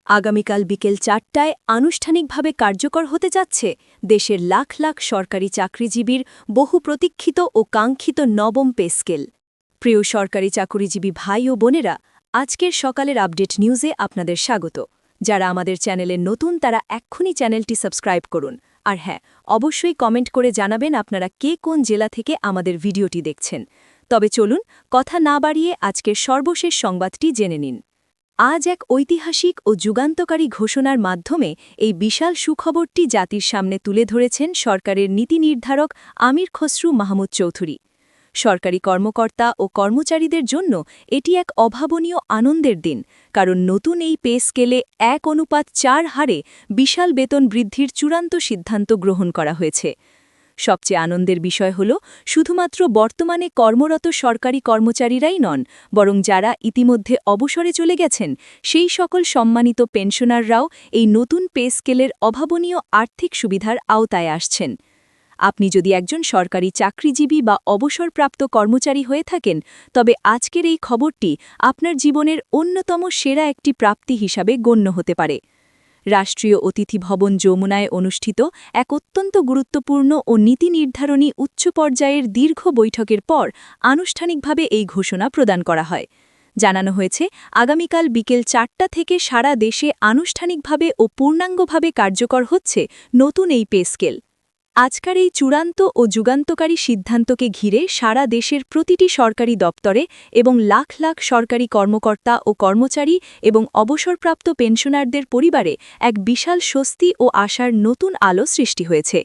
আগামীকাল বিকেল ৪টায় আনুষ্ঠানিকভাবে কার্যকর হতে যাচ্ছে দেশের লাখ লাখ সরকারি চাকরিজীবীর বহু প্রতীক্ষিত ও কাঙ্ক্ষিত নবম পে স্কেল। প্রিয় সরকারি চাকরিজীবী ভাই ও বোনেরা, আজকের সকালের আপডেট নিউজে আপনাদের স্বাগত। যারা আমাদের চ্যানেলে নতুন তারা এক্ষুনি চ্যানেলটি সাবস্ক্রাইব করুন। আর হ্যাঁ, অবশ্যই কমেন্ট করে জানাবেন আপনারা কে কোন জেলা থেকে আমাদের ভিডিওটি দেখছেন। তবে চলুন কথা না বাড়িয়ে আজকের সর্বশেষ সংবাদটি জেনে নিন। আজ এক ঐতিহাসিক ও যুগান্তকারী ঘোষণার মাধ্যমে এই বিশাল সুখবরটি জাতির সামনে তুলে ধরেছেন সরকারের নীতি নির্ধারক আমির খসরু মাহমুদ চৌধুরী। সরকারি কর্মকর্তা ও কর্মচারীদের জন্য এটি এক অভাবনীয় আনন্দের দিন, কারণ নতুন এই পে স্কেলে 1:4 হারে বিশাল বেতন বৃদ্ধির চূড়ান্ত সিদ্ধান্ত গ্রহণ করা হয়েছে। সবচেয়ে আনন্দের বিষয় হল শুধুমাত্র বর্তমানে কর্মরত সরকারি কর্মচারীরাই নন, বরং যারা ইতিমধ্যে অবসরে চলে গেছেন সেই সকল সম্মানিত পেনশনাররাও এই নতুন পে স্কেলের অভাবনীয় আর্থিক সুবিধার আওতায় আসছেন। আপনি যদি একজন সরকারি চাকরিজীবী বা অবসরপ্রাপ্ত কর্মচারী হয়ে থাকেন, তবে আজকের এই খবরটি আপনার জীবনের অন্যতম সেরা একটি প্রাপ্তি হিসাবে গণ্য হতে পারে। রাষ্ট্রীয় অতিথি ভবন যমুনায় অনুষ্ঠিত এক অত্যন্ত গুরুত্বপূর্ণ ও নীতি নির্ধারণী উচ্চ পর্যায়ের দীর্ঘ বৈঠকের পর আনুষ্ঠানিকভাবে এই ঘোষণা প্রদান করা হয়। জানানো হয়েছে, আগামীকাল বিকেল ৪টা থেকে সারা দেশে আনুষ্ঠানিকভাবে ও পূর্ণাঙ্গভাবে কার্যকর হচ্ছে নতুন এই পে স্কেল। আজকের এই চূড়ান্ত ও যুগান্তকারী সিদ্ধান্তকে ঘিরে সারা দেশের প্রতিটি সরকারি দপ্তরে এবং লাখ লাখ সরকারি কর্মকর্তা ও কর্মচারী এবং অবসরপ্রাপ্ত পেনশনারদের পরিবারে এক বিশাল স্বস্তি ও আশার নতুন আলো সৃষ্টি হয়েছে।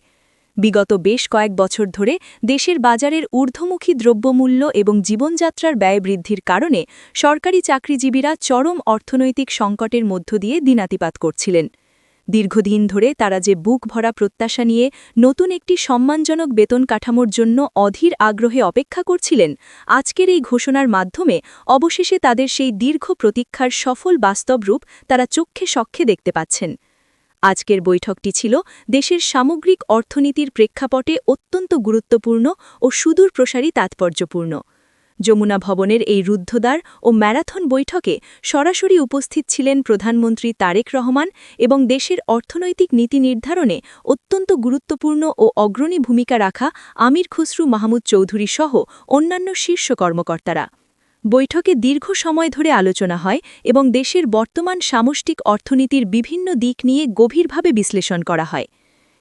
বিগত বেশ কয়েক বছর ধরে দেশের বাজারের ঊর্ধ্বমুখী দ্রব্যমূল্য এবং জীবনযাত্রার ব্যয় বৃদ্ধির কারণে সরকারি চাকরিজীবীরা চরম অর্থনৈতিক সংকটের মধ্য দিয়ে দিনাতিপাত করছিলেন। দীর্ঘদিন ধরে তারা যে বুক ভরা প্রত্যাশা নিয়ে নতুন একটি সম্মানজনক বেতন কাঠামোর জন্য অধীর আগ্রহে অপেক্ষা করছিলেন, আজকের এই ঘোষণার মাধ্যমে অবশেষে তাদের সেই দীর্ঘ প্রতীক্ষার সফল বাস্তব রূপ তারা চক্ষে সক্ষে দেখতে পাচ্ছেন। আজকের বৈঠকটি ছিল দেশের সামগ্রিক অর্থনীতির প্রেক্ষাপটে অত্যন্ত গুরুত্বপূর্ণ ও সুদূর প্রসারী তাৎপর্যপূর্ণ। যমুনা ভবনের এই রুদ্ধদ্বার ও ম্যারাথন বৈঠকে সরাসরি উপস্থিত ছিলেন প্রধানমন্ত্রী তারেক রহমান এবং দেশের অর্থনৈতিক নীতি নির্ধারণে অত্যন্ত গুরুত্বপূর্ণ ও অগ্রণী ভূমিকা রাখা আমির খসরু মাহমুদ চৌধুরী সহ অন্যান্য শীর্ষ কর্মকর্তারা। বৈঠকে দীর্ঘ সময় ধরে আলোচনা হয় এবং দেশের বর্তমান সামষ্টিক অর্থনীতির বিভিন্ন দিক নিয়ে গভীরভাবে বিশ্লেষণ করা হয়।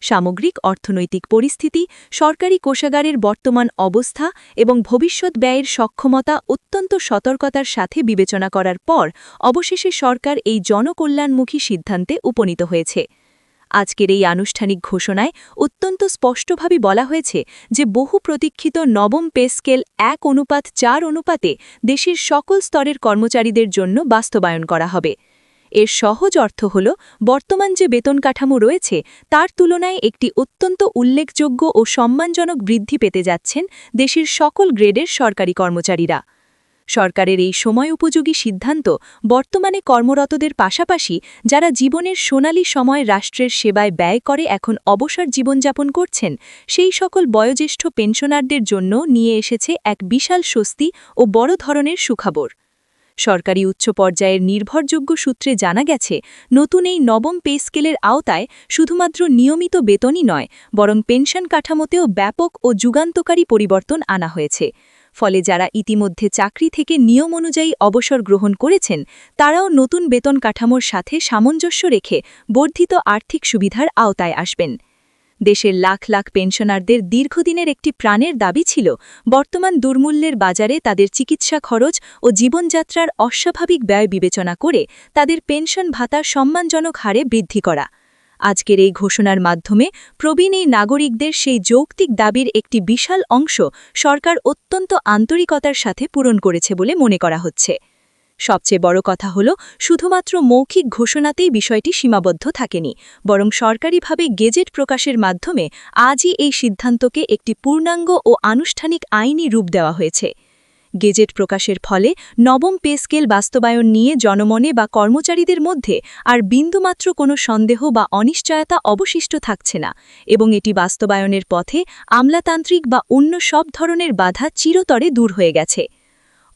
সামগ্রিক অর্থনৈতিক পরিস্থিতি, সরকারি কোষাগারের বর্তমান অবস্থা এবং ভবিষ্যৎ ব্যয়ের সক্ষমতা অত্যন্ত সতর্কতার সাথে বিবেচনা করার পর অবশেষে সরকার এই জনকল্যাণমুখী সিদ্ধান্তে উপনীত হয়েছে। আজকের এই আনুষ্ঠানিক ঘোষণায় অত্যন্ত স্পষ্টভাবে বলা হয়েছে যে বহু প্রতীক্ষিত নবম পে স্কেল 1:4 অনুপাতে দেশের সকল স্তরের কর্মচারীদের জন্য বাস্তবায়ন করা হবে। এর সহজ অর্থ হল, বর্তমান যে বেতন কাঠামো রয়েছে তার তুলনায় একটি অত্যন্ত উল্লেখযোগ্য ও সম্মানজনক বৃদ্ধি পেতে যাচ্ছেন দেশের সকল গ্রেডের সরকারি কর্মচারীরা। সরকারের এই সময় উপযোগী সিদ্ধান্ত বর্তমানে কর্মরতদের পাশাপাশি যারা জীবনের সোনালী সময় রাষ্ট্রের সেবায় ব্যয় করে এখন অবসর জীবনযাপন করছেন সেই সকল বয়োজ্যেষ্ঠ পেনশনারদের জন্য নিয়ে এসেছে এক বিশাল স্বস্তি ও বড় ধরনের সুখবর। সরকারি উচ্চ পর্যায়ের নির্ভরযোগ্য সূত্রে জানা গেছে, নতুন এই নবম পে স্কেলের আওতায় শুধুমাত্র নিয়মিত বেতনই নয়, বরং পেনশন কাঠামোতেও ব্যাপক ও যুগান্তকারী পরিবর্তন আনা হয়েছে। ফলে যারা ইতিমধ্যে চাকরি থেকে নিয়ম অনুযায়ী অবসর গ্রহণ করেছেন তারাও নতুন বেতন কাঠামোর সাথে সামঞ্জস্য রেখে বর্ধিত আর্থিক সুবিধার আওতায় আসবেন। দেশের লাখ লাখ পেনশনারদের দীর্ঘদিনের একটি প্রাণের দাবি ছিল বর্তমান দুর্মূল্যের বাজারে তাদের চিকিৎসা খরচ ও জীবনযাত্রার অস্বাভাবিক ব্যয় বিবেচনা করে তাদের পেনশন ভাতা সম্মানজনক হারে বৃদ্ধি করা। আজকের এই ঘোষণার মাধ্যমে প্রবীণ এই নাগরিকদের সেই যৌক্তিক দাবির একটি বিশাল অংশ সরকার অত্যন্ত আন্তরিকতার সাথে পূরণ করেছে বলে মনে করা হচ্ছে। সবচেয়ে বড় কথা হল, শুধুমাত্র মৌখিক ঘোষণাতেই বিষয়টি সীমাবদ্ধ থাকেনি, বরং সরকারিভাবে গেজেট প্রকাশের মাধ্যমে আজই এই সিদ্ধান্তকে একটি পূর্ণাঙ্গ ও আনুষ্ঠানিক আইনি রূপ দেওয়া হয়েছে। গেজেট প্রকাশের ফলে নবম পে স্কেল বাস্তবায়ন নিয়ে জনমনে বা কর্মচারীদের মধ্যে আর বিন্দুমাত্র কোনো সন্দেহ বা অনিশ্চয়তা অবশিষ্ট থাকছে না এবং এটি বাস্তবায়নের পথে আমলাতান্ত্রিক বা অন্য সব ধরনের বাধা চিরতরে দূর হয়ে গেছে।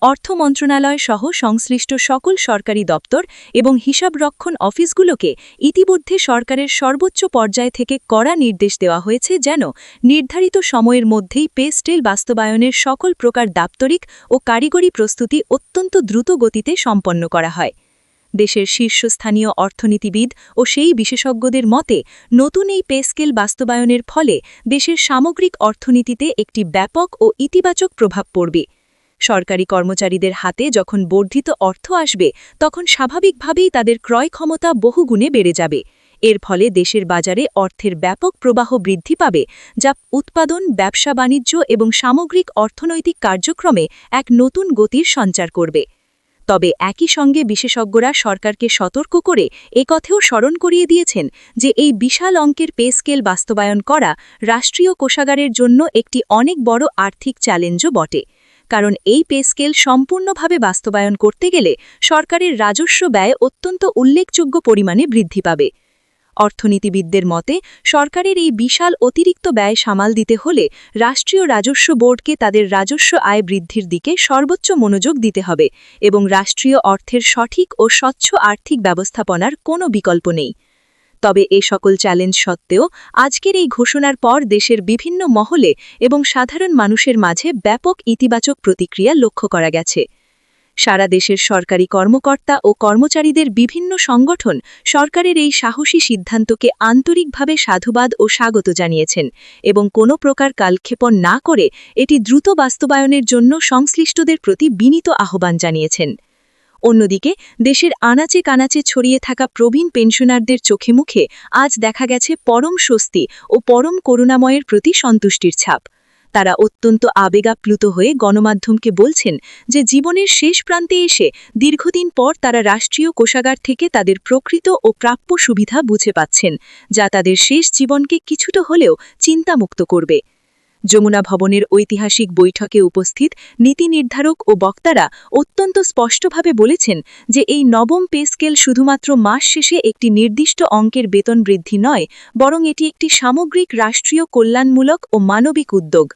অর্থ মন্ত্রণালয় সহ সংশ্লিষ্ট সকল সরকারি দপ্তর এবং হিসাবরক্ষণ অফিসগুলোকে ইতিমধ্যে সরকারের সর্বোচ্চ পর্যায় থেকে কড়া নির্দেশ দেওয়া হয়েছে যেন নির্ধারিত সময়ের মধ্যেই পে স্কেল বাস্তবায়নের সকল প্রকার দাপ্তরিক ও কারিগরি প্রস্তুতি অত্যন্ত দ্রুত গতিতে সম্পন্ন করা হয়। দেশের শীর্ষস্থানীয় অর্থনীতিবিদ ও সেই বিশেষজ্ঞদের মতে নতুন এই পে স্কেল বাস্তবায়নের ফলে দেশের সামগ্রিক অর্থনীতিতে একটি ব্যাপক ও ইতিবাচক প্রভাব পড়বে। সরকারি কর্মচারীদের হাতে যখন বর্ধিত অর্থ আসবে তখন স্বাভাবিকভাবেই তাদের ক্রয় ক্ষমতা বহুগুণে বেড়ে যাবে। এর ফলে দেশের বাজারে অর্থের ব্যাপক প্রবাহ বৃদ্ধি পাবে, যা উৎপাদন, ব্যবসা বাণিজ্য এবং সামগ্রিক অর্থনৈতিক কার্যক্রমে এক নতুন গতির সঞ্চার করবে। তবে একই সঙ্গে বিশেষজ্ঞরা সরকারকে সতর্ক করে একথেও স্মরণ করিয়ে দিয়েছেন যে এই বিশাল অঙ্কের পে স্কেল বাস্তবায়ন করা রাষ্ট্রীয় কোষাগারের জন্য একটি অনেক বড় আর্থিক চ্যালেঞ্জও বটে, কারণ এই পে স্কেল সম্পূর্ণভাবে বাস্তবায়ন করতে গেলে সরকারের রাজস্ব ব্যয় অত্যন্ত উল্লেখযোগ্য পরিমাণে বৃদ্ধি পাবে। অর্থনীতিবিদদের মতে সরকারের এই বিশাল অতিরিক্ত ব্যয় সামাল দিতে হলে রাষ্ট্রীয় রাজস্ব বোর্ডকে তাদের রাজস্ব আয় বৃদ্ধির দিকে সর্বোচ্চ মনোযোগ দিতে হবে এবং রাষ্ট্রীয় অর্থের সঠিক ও স্বচ্ছ আর্থিক ব্যবস্থাপনার কোনো বিকল্প নেই। তবে এ সকল চ্যালেঞ্জ সত্ত্বেও আজকের এই ঘোষণার পর দেশের বিভিন্ন মহলে এবং সাধারণ মানুষের মাঝে ব্যাপক ইতিবাচক প্রতিক্রিয়া লক্ষ্য করা গেছে। সারা দেশের সরকারি কর্মকর্তা ও কর্মচারীদের বিভিন্ন সংগঠন সরকারের এই সাহসী সিদ্ধান্তকে আন্তরিকভাবে সাধুবাদ ও স্বাগত জানিয়েছেন এবং কোনো প্রকার কালক্ষেপণ না করে এটি দ্রুত বাস্তবায়নের জন্য সংশ্লিষ্টদের প্রতি বিনীত আহ্বান জানিয়েছেন। অন্যদিকে দেশের আনাচে কানাচে ছড়িয়ে থাকা প্রবীণ পেনশনারদের চোখে মুখে আজ দেখা গেছে পরম স্বস্তি ও পরম করুণাময়ের প্রতি সন্তুষ্টির ছাপ। তারা অত্যন্ত আবেগাপ্লুত হয়ে গণমাধ্যমকে বলছেন যে জীবনের শেষ প্রান্তে এসে দীর্ঘদিন পর তারা রাষ্ট্রীয় কোষাগার থেকে তাদের প্রকৃত ও প্রাপ্য সুবিধা বুঝে পাচ্ছেন, যা তাদের শেষ জীবনকে কিছুটা হলেও চিন্তামুক্ত করবে। যমুনা ভবনের ঐতিহাসিক বৈঠকে উপস্থিত নীতি নির্ধারক ও বক্তারা অত্যন্ত স্পষ্টভাবে বলেছেন যে এই নবম পে স্কেল শুধুমাত্র মাস শেষে একটি নির্দিষ্ট অঙ্কের বেতন বৃদ্ধি নয়, বরং এটি একটি সামগ্রিক রাষ্ট্রীয় কল্যাণমূলক ও মানবিক উদ্যোগ।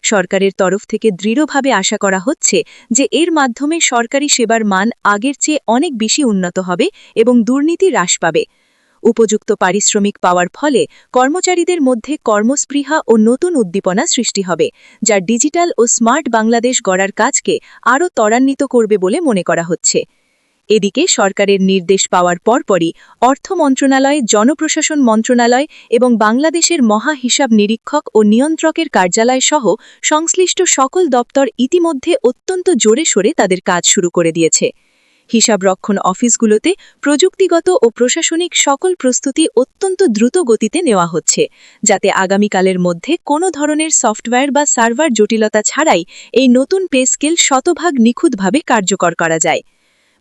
সরকারের তরফ থেকে দৃঢ়ভাবে আশা করা হচ্ছে যে এর মাধ্যমে সরকারি সেবার মান আগের চেয়ে অনেক বেশি উন্নত হবে এবং দুর্নীতি হ্রাস পাবে। উপযুক্ত পারিশ্রমিক পাওয়ার ফলে কর্মচারীদের মধ্যে কর্মস্পৃহা ও নতুন উদ্দীপনা সৃষ্টি হবে, যা ডিজিটাল ও স্মার্ট বাংলাদেশ গড়ার কাজকে আরও ত্বরান্বিত করবে বলে মনে করা হচ্ছে। এদিকে সরকারের নির্দেশ পাওয়ার পরপরই অর্থ মন্ত্রণালয়, জনপ্রশাসন মন্ত্রণালয় এবং বাংলাদেশের মহা হিসাব নিরীক্ষক ও নিয়ন্ত্রকের কার্যালয় সহ সংশ্লিষ্ট সকল দপ্তর ইতিমধ্যে অত্যন্ত জোরে সোরে তাদের কাজ শুরু করে দিয়েছে। হিসাবরক্ষণ অফিসগুলোতে প্রযুক্তিগত ও প্রশাসনিক সকল প্রস্তুতি অত্যন্ত দ্রুত গতিতে নেওয়া হচ্ছে, যাতে আগামীকালের মধ্যে কোনো ধরনের সফটওয়্যার বা সার্ভার জটিলতা ছাড়াই এই নতুন পে স্কেল শতভাগ নিখুঁতভাবে কার্যকর করা যায়।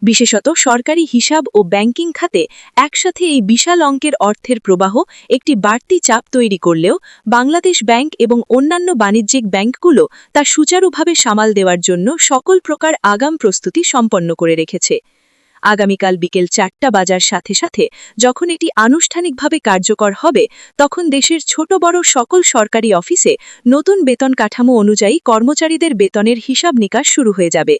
বিশেষত সরকারি হিসাব ও ব্যাংকিং খাতে একসাথে এই বিশাল অঙ্কের অর্থের প্রবাহ একটি বাড়তি চাপ তৈরি করলেও বাংলাদেশ ব্যাংক এবং অন্যান্য বাণিজ্যিক ব্যাংকগুলো তা সুচারুভাবে সামাল দেওয়ার জন্য সকল প্রকার আগাম প্রস্তুতি সম্পন্ন করে রেখেছে। আগামীকাল বিকেল 4টা বাজার সাথে সাথে যখন এটি আনুষ্ঠানিকভাবে কার্যকর হবে, তখন দেশের ছোট বড় সকল সরকারি অফিসে নতুন বেতন কাঠামো অনুযায়ী কর্মচারীদের বেতনের হিসাব নিকাশ শুরু হয়ে যাবে।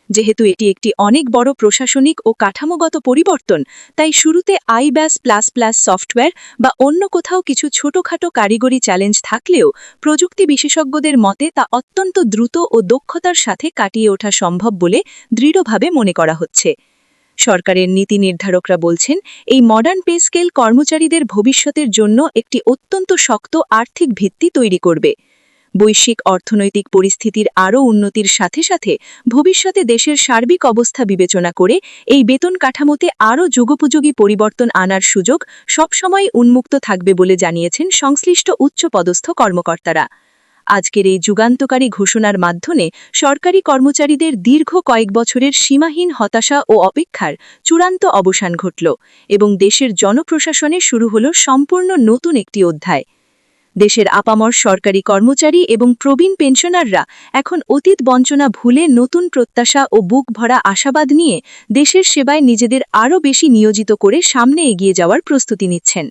যেহেতু এটি একটি অনেক বড় প্রশাসনিক ও কাঠামোগত পরিবর্তন, তাই শুরুতে আইব্যাস প্লাস প্লাস সফটওয়্যার বা অন্য কোথাও কিছু ছোটখাটো কারিগরি চ্যালেঞ্জ থাকলেও প্রযুক্তি বিশেষজ্ঞদের মতে তা অত্যন্ত দ্রুত ও দক্ষতার সাথে কাটিয়ে ওঠা সম্ভব বলে দৃঢ়ভাবে মনে করা হচ্ছে। সরকারের নীতি নির্ধারকরা বলছেন এই মডার্ন পে স্কেল কর্মচারীদের ভবিষ্যতের জন্য একটি অত্যন্ত শক্ত আর্থিক ভিত্তি তৈরি করবে। বৈশ্বিক অর্থনৈতিক পরিস্থিতির আরও উন্নতির সাথে সাথে ভবিষ্যতে দেশের সার্বিক অবস্থা বিবেচনা করে এই বেতন কাঠামোতে আরও যুগোপযোগী পরিবর্তন আনার সুযোগ সবসময় উন্মুক্ত থাকবে বলে জানিয়েছেন সংশ্লিষ্ট উচ্চপদস্থ কর্মকর্তারা। আজকের এই যুগান্তকারী ঘোষণার মাধ্যমে সরকারি কর্মচারীদের দীর্ঘ কয়েক বছরের সীমাহীন হতাশা ও অপেক্ষার চূড়ান্ত অবসান ঘটল এবং দেশের জনপ্রশাসনে শুরু হল সম্পূর্ণ নতুন একটি অধ্যায়। দেশের আপামর সরকারি কর্মচারী এবং প্রবীণ পেনশনাররা এখন অতীত বঞ্চনা ভুলে নতুন প্রত্যাশা ও বুক ভরা আশাবাদ নিয়ে দেশের সেবায় নিজেদের আরও বেশি নিয়োজিত করে সামনে এগিয়ে যাওয়ার প্রস্তুতি নিচ্ছেন।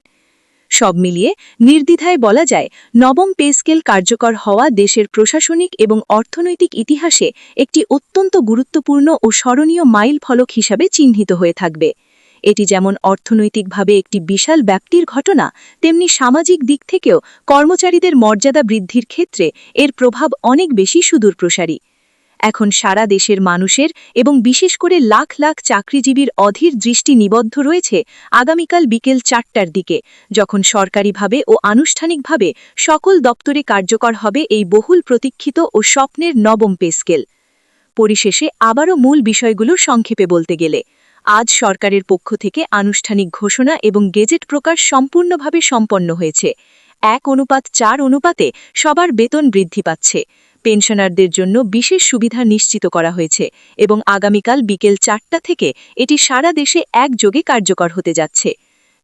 সব মিলিয়ে নির্দ্বিধায় বলা যায় নবম পে স্কেল কার্যকর হওয়া দেশের প্রশাসনিক এবং অর্থনৈতিক ইতিহাসে একটি অত্যন্ত গুরুত্বপূর্ণ ও স্মরণীয় মাইল ফলক হিসাবে চিহ্নিত হয়ে থাকবে। এটি যেমন অর্থনৈতিকভাবে একটি বিশাল ব্যাপ্তির ঘটনা, তেমনি সামাজিক দিক থেকেও কর্মচারীদের মর্যাদা বৃদ্ধির ক্ষেত্রে এর প্রভাব অনেক বেশি সুদূরপ্রসারী। এখন সারা দেশের মানুষের এবং বিশেষ করে লাখ লাখ চাকরিজীবীর অধীর দৃষ্টি নিবদ্ধ রয়েছে আগামীকাল বিকেল 4টার দিকে, যখন সরকারিভাবে ও আনুষ্ঠানিকভাবে সকল দপ্তরে কার্যকর হবে এই বহুল প্রতীক্ষিত ও স্বপ্নের নবম পে স্কেল। পরিশেষে আবারও মূল বিষয়গুলো সংক্ষেপে বলতে গেলে, আজ সরকারের পক্ষ থেকে আনুষ্ঠানিক ঘোষণা এবং গেজেট প্রকাশ সম্পূর্ণভাবে সম্পন্ন হয়েছে। 1:4 অনুপাতে সবার বেতন বৃদ্ধি পাচ্ছে, পেনশনারদের জন্য বিশেষ সুবিধা নিশ্চিত করা হয়েছে এবং আগামীকাল বিকেল 4টা থেকে এটি সারা দেশে একযোগে কার্যকর হতে যাচ্ছে।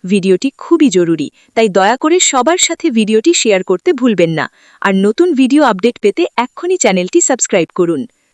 ভিডিওটি খুবই জরুরি, তাই দয়া করে সবার সাথে ভিডিওটি শেয়ার করতে ভুলবেন না। আর নতুন ভিডিও আপডেট পেতে এক্ষুনি চ্যানেলটি সাবস্ক্রাইব করুন।